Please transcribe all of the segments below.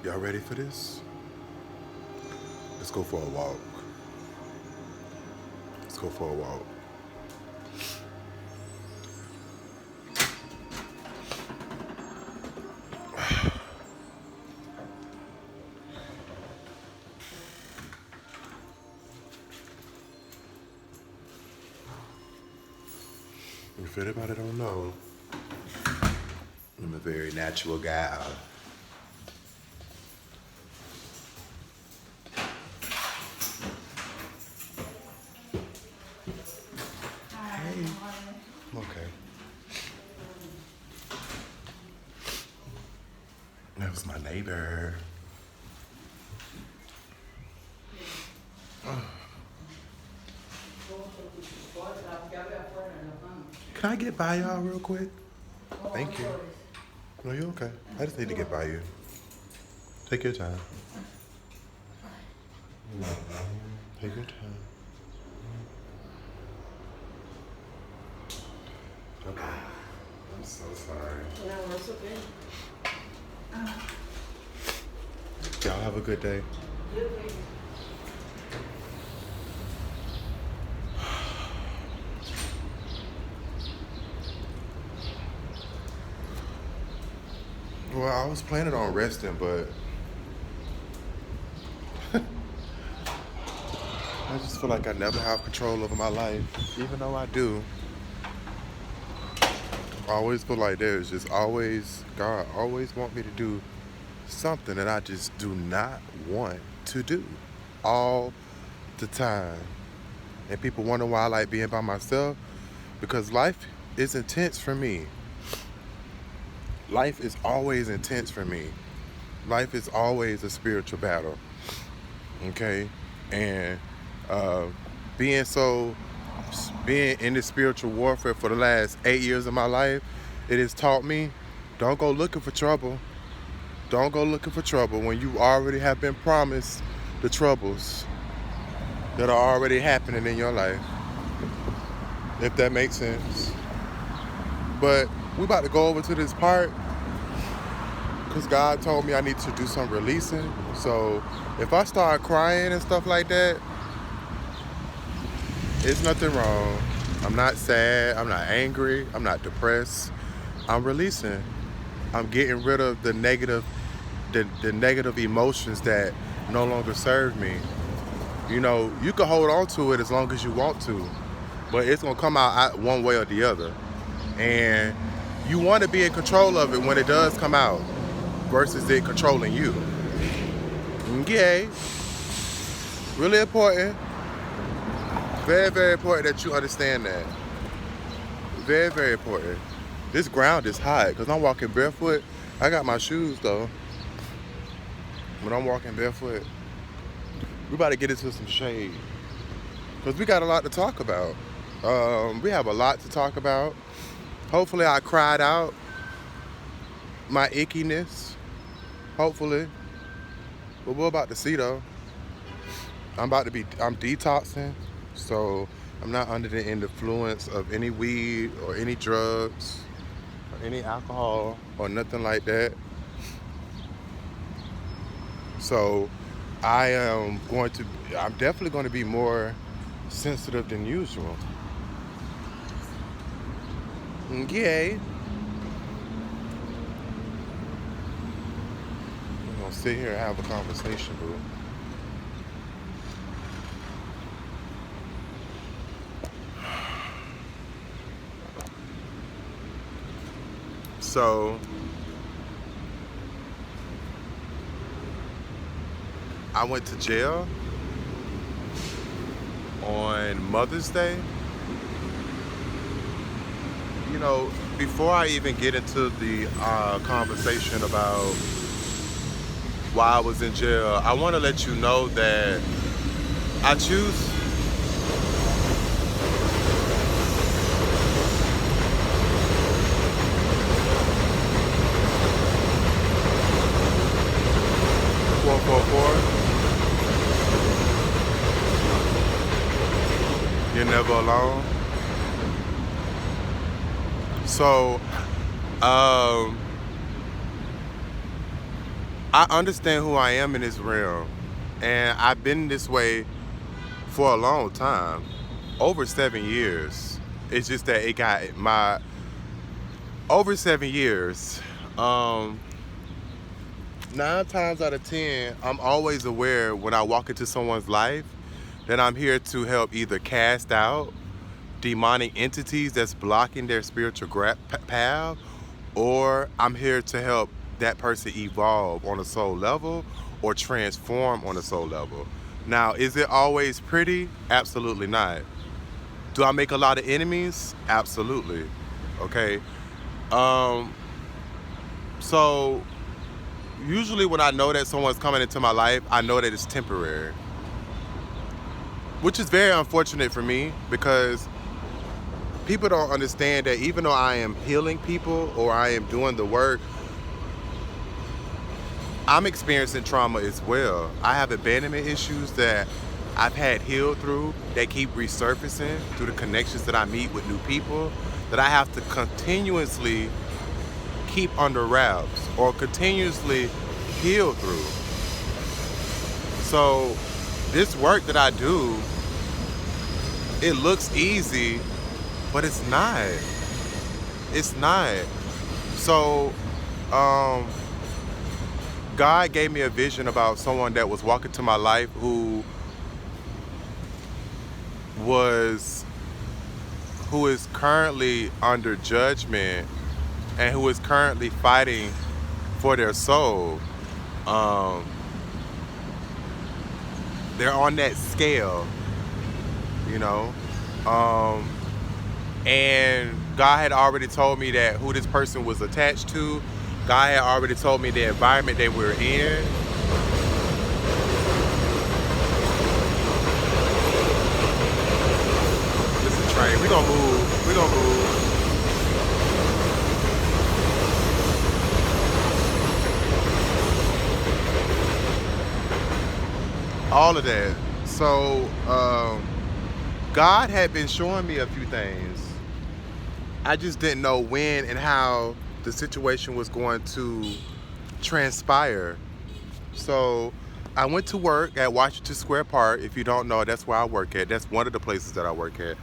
Y'all ready for this? Let's go for a walk. Let's go for a walk. If anybody don't know, I'm a very natural guy. Hey. Okay. That was my neighbor. Can I get by y'all real quick? Thank you. No, you're okay. I just need to get by you. Take your time. Take your time. Okay. I'm so sorry. No, it's okay. Y'all have a good day. Well, I was planning on resting, but I just feel like I never have control over my life, even though I do. I always feel like there's just always, God always want me to do something that I just do not want to do all the time. And people wonder why I like being by myself, because life is intense for me. Life is always intense for me. Life is always a spiritual battle. Okay? And uh, being in this spiritual warfare for the last 8 years of my life, it has taught me, don't go looking for trouble. Don't go looking for trouble when you already have been promised the troubles that are already happening in your life. If that makes sense. But we about to go over to this part because God told me I need to do some releasing. So if I start crying and stuff like that, it's nothing wrong. I'm not sad. I'm not angry. I'm not depressed. I'm releasing. I'm getting rid of the negative emotions that no longer serve me. You know, you can hold on to it as long as you want to, but it's gonna come out one way or the other. And you want to be in control of it when it does come out versus it controlling you. Okay. Really important. Very, very important that you understand that. Very, very important. This ground is hot because I'm walking barefoot. I got my shoes though. But I'm walking barefoot. We about to get into some shade because we got a lot to talk about. We have a lot to talk about. Hopefully I cried out my ickiness. Hopefully. But we're about to see though. I'm detoxing. So I'm not under the influence of any weed or any drugs or any alcohol or nothing like that. So I'm definitely going to be more sensitive than usual. Yay. We're going to sit here and have a conversation, boo. So I went to jail on Mother's Day. You know, before I even get into the conversation about why I was in jail, I want to let you know that I choose. You're never alone. So, I understand who I am in this realm, and I've been this way for a long time, over 7 years. It's just that it got my over 7 years. Um, 9 times out of 10, I'm always aware when I walk into someone's life that I'm here to help either cast out demonic entities that's blocking their spiritual path, or I'm here to help that person evolve on a soul level or transform on a soul level. Now, is it always pretty? Absolutely not. Do I make a lot of enemies? Absolutely. Okay. Um, so usually when I know that someone's coming into my life, I know that it's temporary, which is very unfortunate for me because people don't understand that even though I am healing people or I am doing the work, I'm experiencing trauma as well. I have abandonment issues that I've had healed through that keep resurfacing through the connections that I meet with new people that I have to continuously keep under wraps or continuously heal through. So this work that I do, it looks easy, but it's not. It's not. So, God gave me a vision about someone that was walking to my life was who is currently under judgment and who is currently fighting for their soul. Um, they're on that scale, you know. And God had already told me that who this person was attached to. God had already told me the environment they were in. Listen, train, we gonna move. We gonna move. All of that. So, God had been showing me a few things. I just didn't know when and how the situation was going to transpire. So I went to work at Washington Square Park. If you don't know, that's where I work at. That's one of the places that I work at.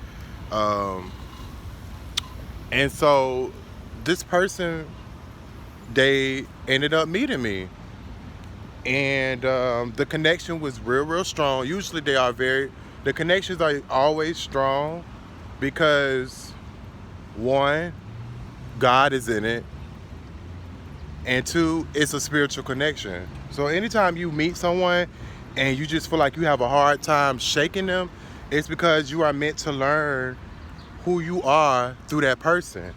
And so this person, they ended up meeting me. And the connection was real strong. Usually the connections are always strong because one, God is in it, and two, it's a spiritual connection. So anytime you meet someone and you just feel like you have a hard time shaking them, it's because you are meant to learn who you are through that person,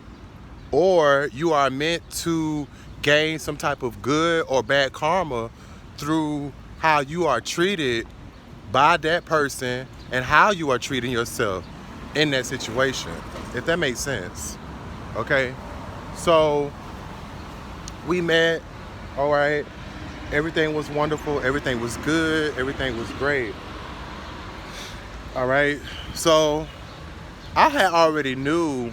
or you are meant to gain some type of good or bad karma through how you are treated by that person and how you are treating yourself in that situation, if that makes sense. Okay, so we met, all right, everything was wonderful, everything was good, everything was great. All right, so I had already knew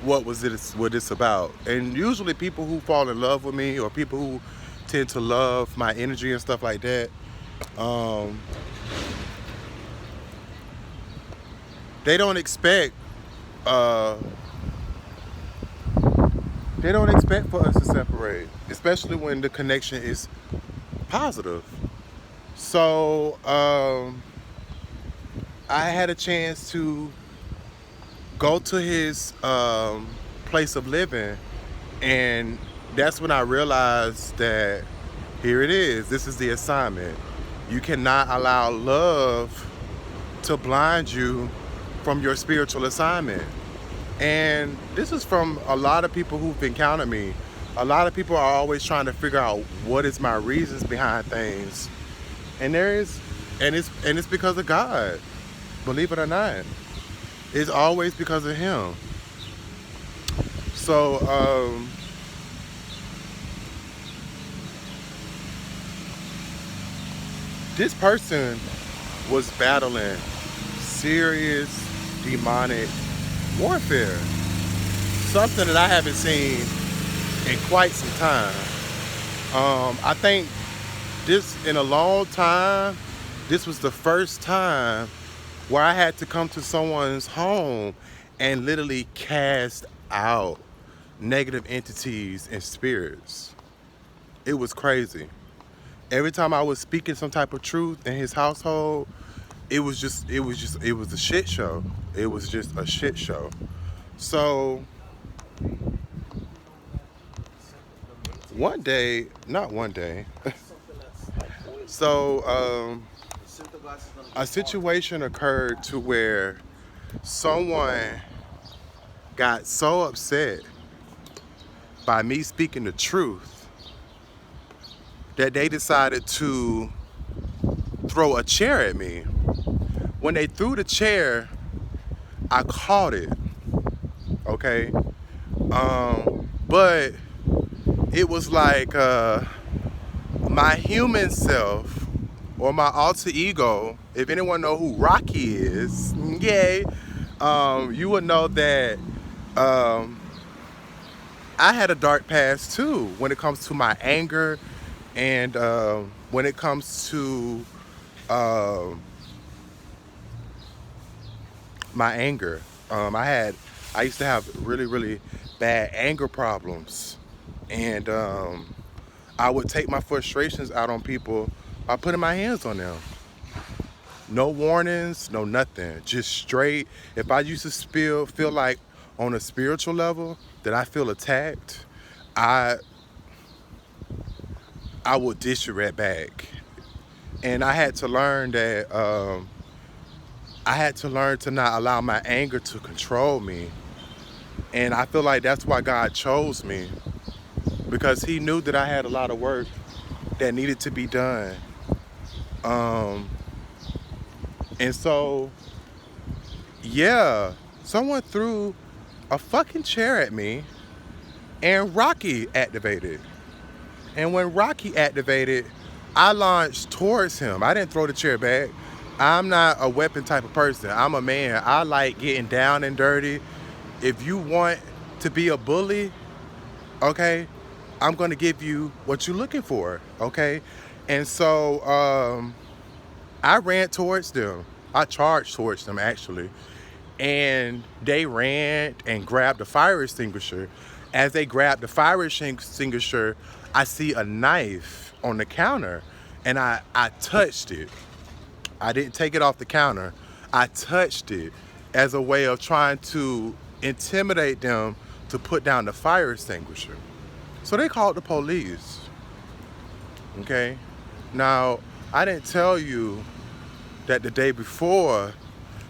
what it's about. And usually people who fall in love with me or people who tend to love my energy and stuff like that, they don't expect for us to separate, especially when the connection is positive. So I had a chance to go to his place of living, and that's when I realized that here it is. This is the assignment. You cannot allow love to blind you from your spiritual assignment. And this is from a lot of people who've encountered me. A lot of people are always trying to figure out what is my reasons behind things. And it's because of God. Believe it or not. It's always because of him. So this person was battling serious demonic warfare. Something that I haven't seen in quite some time. I think this, in a long time, this was the first time where I had to come to someone's home and literally cast out negative entities and spirits. It was crazy. Every time I was speaking some type of truth in his household, it was a shit show. It was just a shit show. So one day, not one day, so a situation occurred to where someone got so upset by me speaking the truth that they decided to throw a chair at me. When they threw the chair, I caught it, okay? But it was like my human self or my alter ego. If anyone know who Rocky is, yay, you would know that I had a dark past too when it comes to my anger and when it comes to my anger. I used to have really, really bad anger problems. And I would take my frustrations out on people by putting my hands on them. No warnings, no nothing. Just straight. If I used to feel like on a spiritual level that I feel attacked, I would dish it right back. And I had to learn that I had to learn to not allow my anger to control me. And I feel like that's why God chose me, because he knew that I had a lot of work that needed to be done. And so, yeah, someone threw a fucking chair at me and Rocky activated. And when Rocky activated, I launched towards him. I didn't throw the chair back. I'm not a weapon type of person. I'm a man. I like getting down and dirty. If you want to be a bully, okay, I'm gonna give you what you're looking for, okay? And so I ran towards them. I charged towards them actually. And they ran and grabbed the fire extinguisher. As they grabbed the fire extinguisher, I see a knife on the counter and I touched it. I didn't take it off the counter. I touched it as a way of trying to intimidate them to put down the fire extinguisher. So they called the police, okay? Now, I didn't tell you that the day before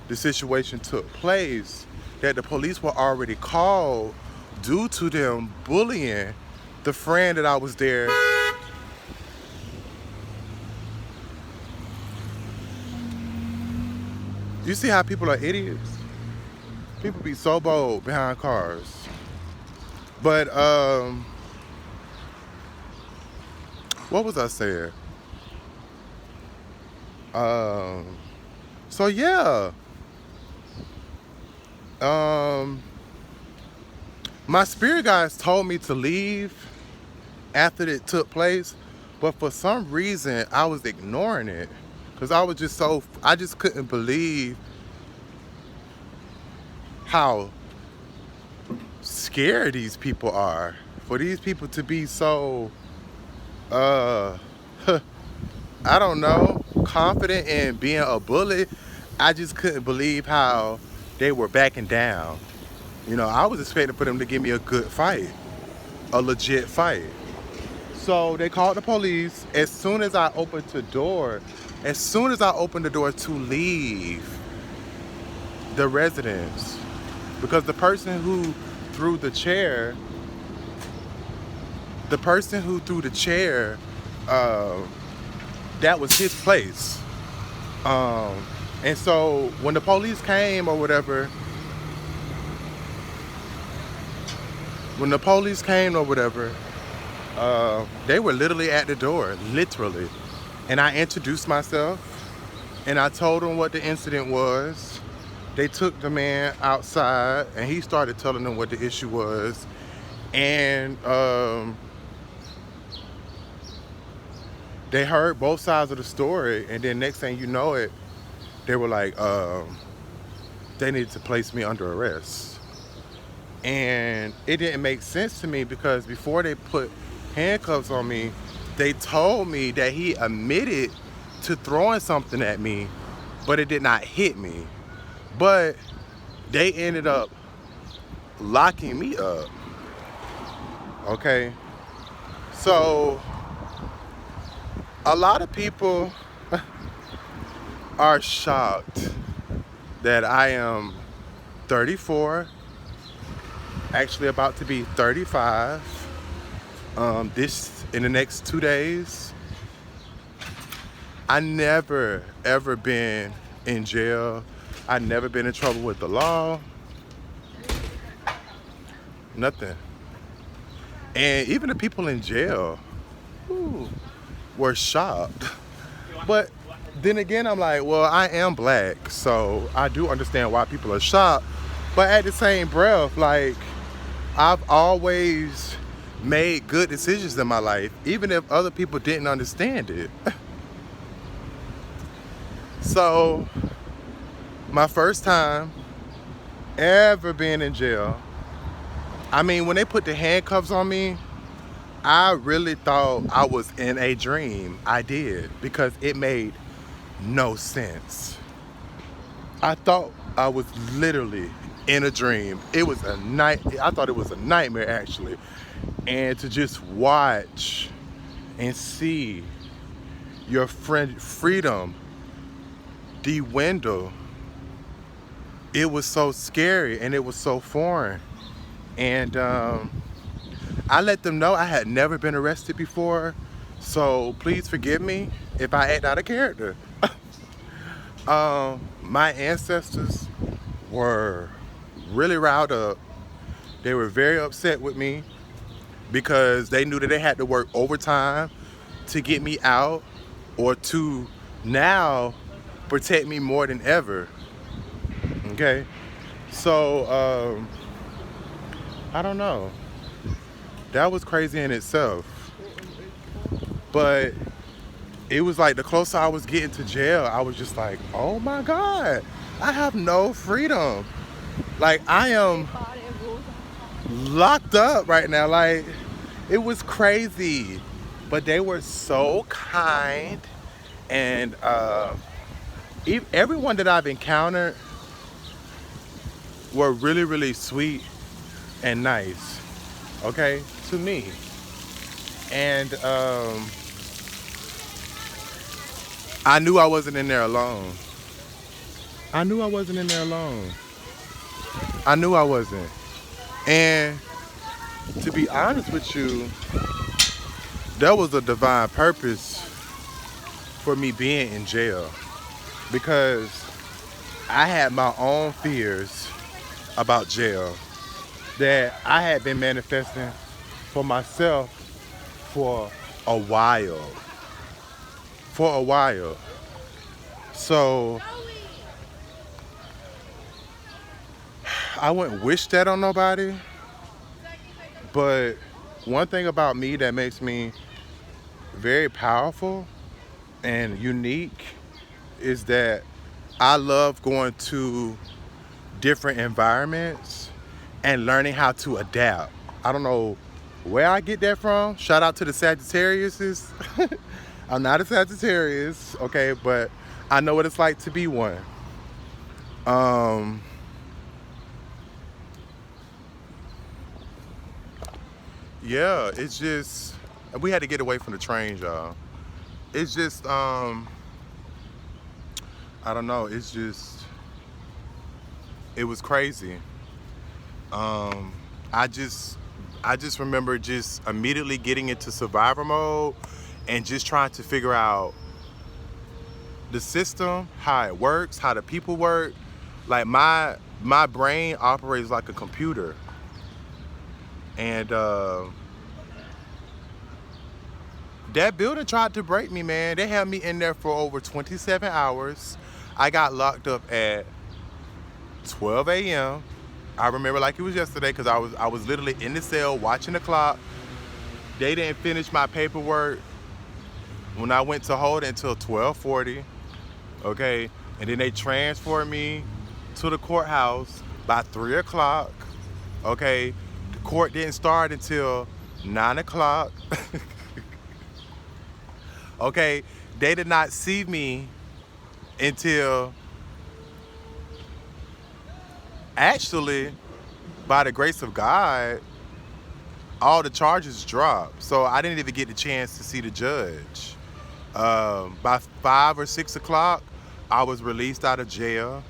the situation took place, that the police were already called due to them bullying the friend that I was there. You see how people are idiots? People be so bold behind cars. But what was I saying? So yeah. My spirit guides told me to leave after it took place, but for some reason I was ignoring it because I just couldn't believe how scared these people are. For these people to be so, I don't know, confident in being a bully, I just couldn't believe how they were backing down. You know, I was expecting for them to give me a good fight, a legit fight. So they called the police. As soon as I opened the door to leave the residence, because the person who threw the chair, that was his place. And so when the police came or whatever, they were literally at the door, literally. And I introduced myself and I told them what the incident was. They took the man outside and he started telling them what the issue was. And They heard both sides of the story, and then next thing you know it, they were like, they needed to place me under arrest. And it didn't make sense to me because before they put handcuffs on me, they told me that he admitted to throwing something at me, but it did not hit me. But they ended up locking me up. Okay? So a lot of people are shocked that I am 34, actually about to be 35. This in the next 2 days. I never ever been in jail. I never been in trouble with the law. Nothing. And even the people in jail were shocked. But then again, I'm like, well, I am black, so I do understand why people are shocked. But at the same breath, like, I've always made good decisions in my life, even if other people didn't understand it. So, my first time ever being in jail, I mean, when they put the handcuffs on me, I really thought I was in a dream. I did, because it made no sense. I thought I was literally in a dream. It was a night. I thought it was a nightmare, actually. And to just watch and see your freedom dwindle, it was so scary and it was so foreign. And I let them know I had never been arrested before, so please forgive me if I act out of character. My ancestors were really riled up. They were very upset with me because they knew that they had to work overtime to get me out, or to now protect me more than ever. Okay? So, I don't know. That was crazy in itself. But it was like the closer I was getting to jail, I was just like, oh my God, I have no freedom. Like, I am locked up right now. Like, it was crazy. But they were so kind. And everyone that I've encountered were really, really sweet and nice, okay, to me. And I knew I wasn't in there alone. I knew I wasn't in there alone. I knew I wasn't. And to be honest with you, there was a divine purpose for me being in jail, because I had my own fears about jail that I had been manifesting for myself for a while. So I wouldn't wish that on nobody, but one thing about me that makes me very powerful and unique is that I love going to different environments and learning how to adapt. I don't know where I get that from. Shout out to the Sagittariuses. I'm not a Sagittarius, okay, but I know what it's like to be one. Yeah, it's just, we had to get away from the trains, y'all. It's just, I don't know, it's just, it was crazy. I just remember just immediately getting into survivor mode and just trying to figure out the system, how it works, how the people work. Like, my brain operates like a computer. And that building tried to break me, man. They had me in there for over 27 hours. I got locked up at 12 a.m. I remember like it was yesterday, because I was literally in the cell watching the clock. They didn't finish my paperwork When I went to hold it until 12:40, okay, and then they transferred me to the courthouse by 3 o'clock, okay. The court didn't start until 9 o'clock, okay. They did not see me until, actually, by the grace of God, all the charges dropped. So I didn't even get the chance to see the judge. By 5 or 6 o'clock, I was released out of jail,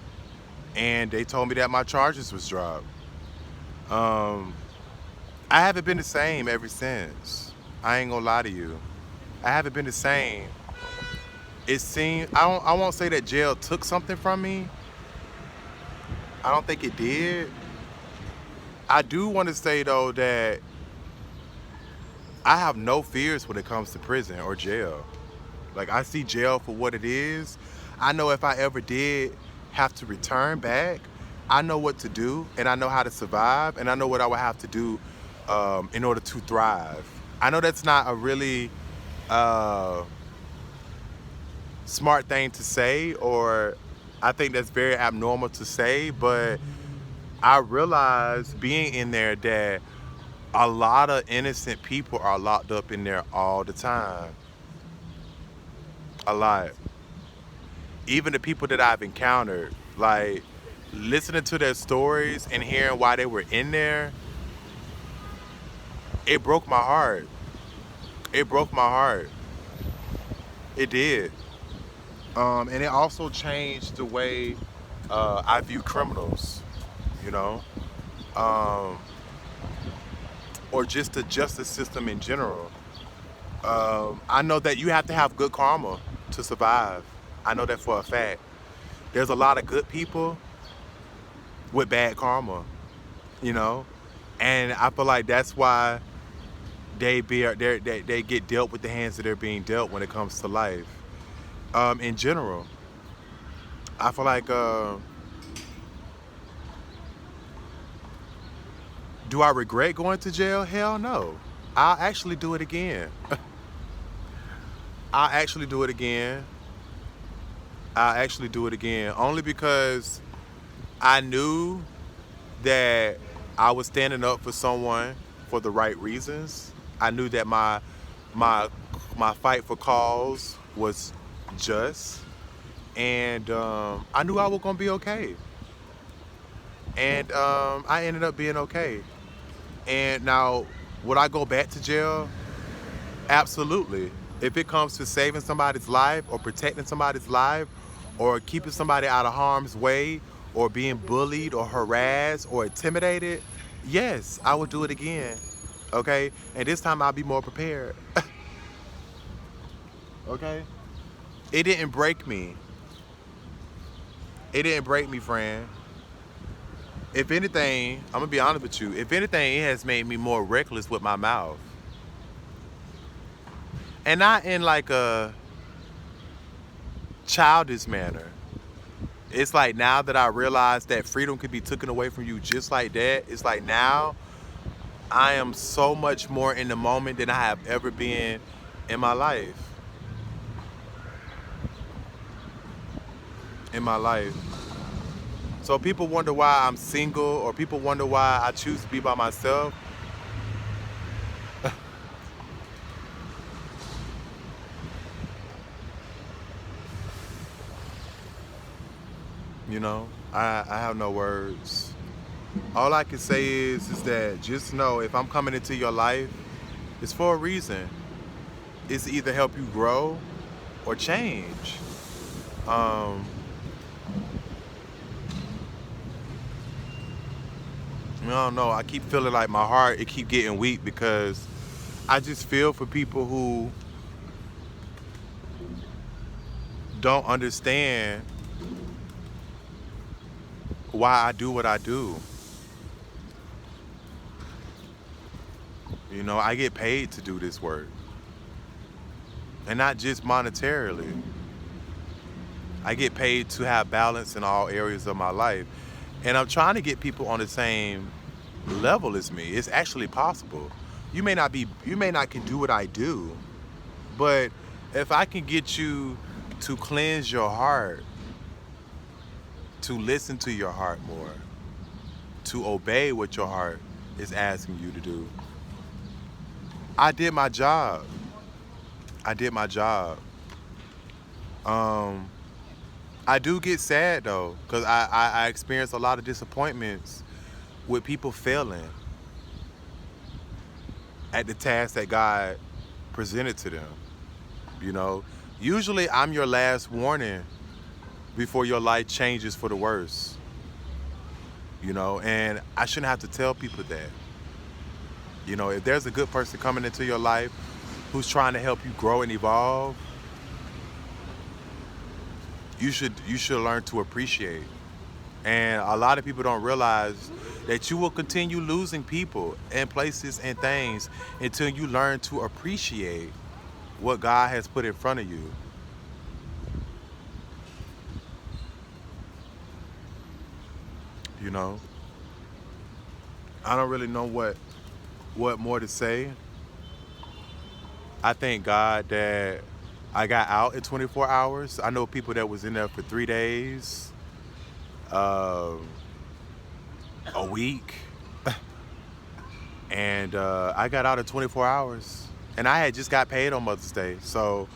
and they told me that my charges was dropped. Um, I haven't been the same ever since. I ain't gonna lie to you. I haven't been the same. It seemed, I won't say that jail took something from me. I don't think it did. I do want to say though that I have no fears when it comes to prison or jail. Like, I see jail for what it is. I know if I ever did have to return back, I know what to do, and I know how to survive, and I know what I would have to do in order to thrive. I know that's not a really uh, smart thing to say, or I think that's very abnormal to say, but I realize being in there that a lot of innocent people are locked up in there all the time. A lot. Even the people that I've encountered, like, listening to their stories and hearing why they were in there, it broke my heart. It broke my heart. It did. And it also changed the way I view criminals, you know, um, or just the justice system in general. I know that you have to have good karma to survive. I know that for a fact. There's a lot of good people with bad karma, you know, and I feel like that's why they get dealt with the hands that they're being dealt when it comes to life. In general, I feel like, do I regret going to jail? Hell no. I'll actually do it again. I'll actually do it again. I'll actually do it again. Only because I knew that I was standing up for someone for the right reasons. I knew that my my fight for cause was just, and I knew I was gonna be okay. And I ended up being okay. And now, would I go back to jail? Absolutely. If it comes to saving somebody's life or protecting somebody's life or keeping somebody out of harm's way or being bullied or harassed or intimidated, yes, I would do it again. Okay? And this time I'll be more prepared. Okay? It didn't break me. It didn't break me, friend. If anything, I'm gonna be honest with you. If anything, it has made me more reckless with my mouth. And not in like a childish manner. It's like, now that I realize that freedom could be taken away from you just like that, it's like now I am so much more in the moment than I have ever been in my life. In my life. So people wonder why I'm single, or people wonder why I choose to be by myself. You know, I have no words. All I can say is that just know, if I'm coming into your life, it's for a reason. It's to either help you grow or change. Um, I don't know. I keep feeling like my heart, it keep getting weak, because I just feel for people who don't understand why I do what I do. You know, I get paid to do this work, and not just monetarily. I get paid to have balance in all areas of my life. And I'm trying to get people on the same level as me. It's actually possible. You may not can do what I do, but If I can get you to cleanse your heart, to listen to your heart more, to obey what your heart is asking you to do, I did my job. I did my job. Um, I do get sad though, because I experience a lot of disappointments with people failing at the task that God presented to them. You know, usually I'm your last warning before your life changes for the worse. You know, and I shouldn't have to tell people that. You know, if there's a good person coming into your life who's trying to help you grow and evolve, you should learn to appreciate. And a lot of people don't realize that you will continue losing people and places and things until you learn to appreciate what God has put in front of you. You know, I don't really know what more to say. I thank God that I got out in 24 hours. I know people that was in there for 3 days, um, a week, and I got out in 24 hours. And I had just got paid on Mother's Day, so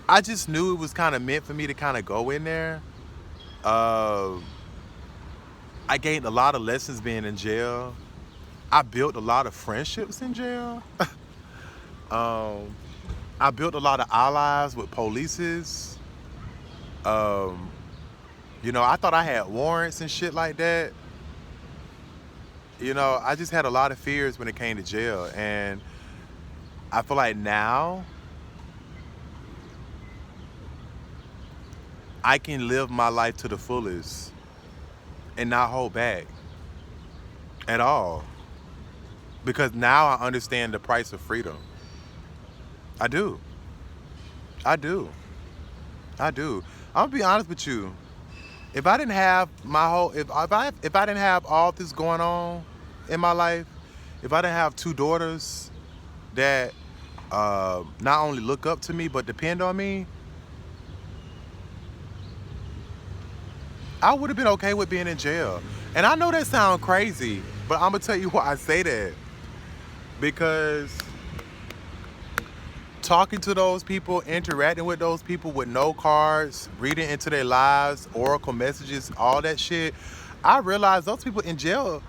I just knew it was kind of meant for me to kind of go in there. Uh, I gained a lot of lessons being in jail. I built a lot of friendships in jail. um, I built a lot of allies with polices. Um, you know, I thought I had warrants and shit like that. You know, I just had a lot of fears when it came to jail. And I feel like now I can live my life to the fullest and not hold back at all. Because now I understand the price of freedom. I do. I do. I do. I'm gonna be honest with you. If I didn't have my whole, if I didn't have all this going on in my life, if I didn't have two daughters that not only look up to me but depend on me, I would have been okay with being in jail. And I know that sounds crazy, but I'm gonna tell you why I say that. Because talking to those people, interacting with those people with no cards, reading into their lives, oracle messages, all that shit, I realized those people in jail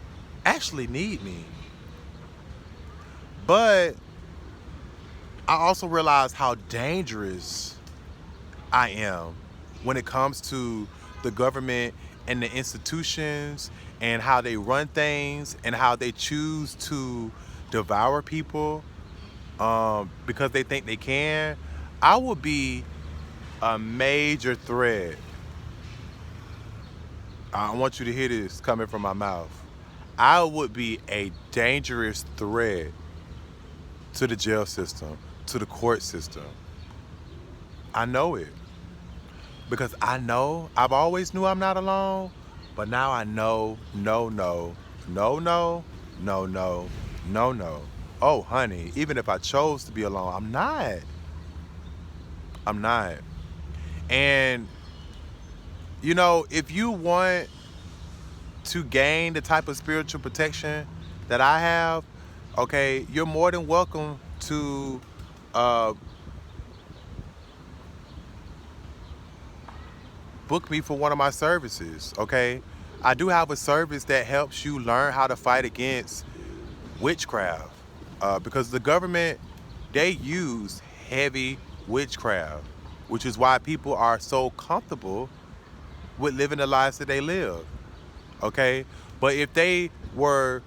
actually need me. But I also realized how dangerous I am when it comes to the government and the institutions and how they run things and how they choose to devour people because they think they can. I would be a major threat. I want you to hear this coming from my mouth. I would be a dangerous threat to the jail system, to the court system. I know it. Because I've always knew I'm not alone, but now I know, no, no, no, no, no, no, no, no. Oh, honey, even if I chose to be alone, I'm not. I'm not. And, you know, if you want to gain the type of spiritual protection that I have, okay, you're more than welcome to uh, book me for one of my services, okay? I do have a service that helps you learn how to fight against witchcraft because the government, they use heavy witchcraft, which is why people are so comfortable with living the lives that they live, okay? But if they were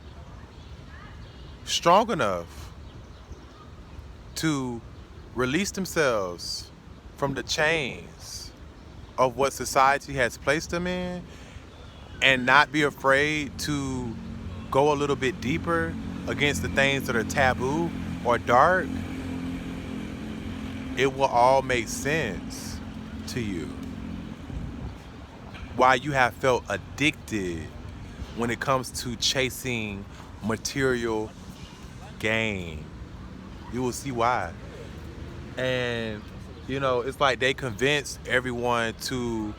strong enough to release themselves from the chains of what society has placed them in and not be afraid to go a little bit deeper against the things that are taboo or dark, it will all make sense to you. Why you have felt addicted when it comes to chasing material gain. You will see why. And, it's like they convince everyone to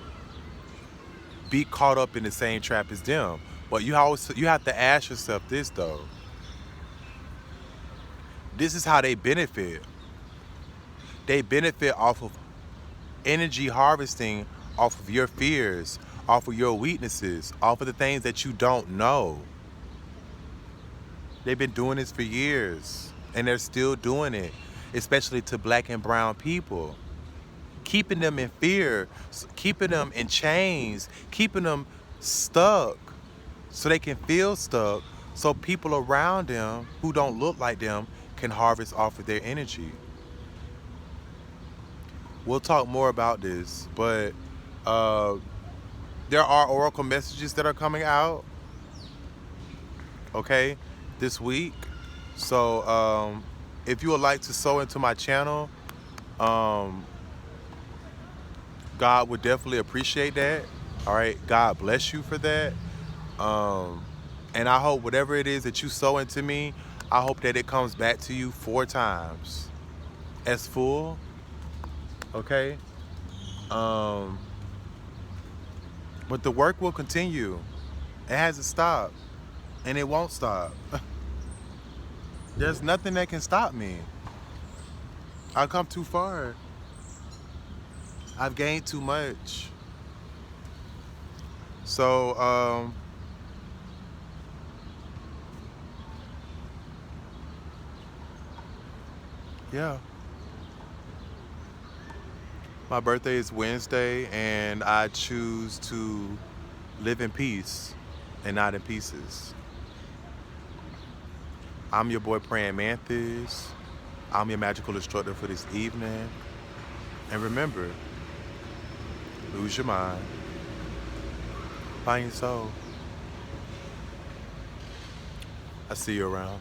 be caught up in the same trap as them. But you have to ask yourself this though. This is how they benefit. They benefit off of energy harvesting, off of your fears, off of your weaknesses, off of the things that you don't know. They've been doing this for years, and they're still doing it, especially to black and brown people. Keeping them in fear, keeping them in chains, keeping them stuck so they can feel stuck, so people around them who don't look like them can harvest off of their energy. We'll talk more about this, but there are oracle messages that are coming out, okay, this week. So if you would like to sow into my channel, God would definitely appreciate that. All right, God bless you for that. And I hope whatever it is that you sow into me, I hope that it comes back to you 4 times as full. Okay. But the work will continue. It hasn't stopped, and it won't stop. There's nothing that can stop me. I've come too far. I've gained too much. So, yeah. My birthday is Wednesday, and I choose to live in peace and not in pieces. I'm your boy Praying Mantis. I'm your magical instructor for this evening. And remember, lose your mind, find your soul. I see you around.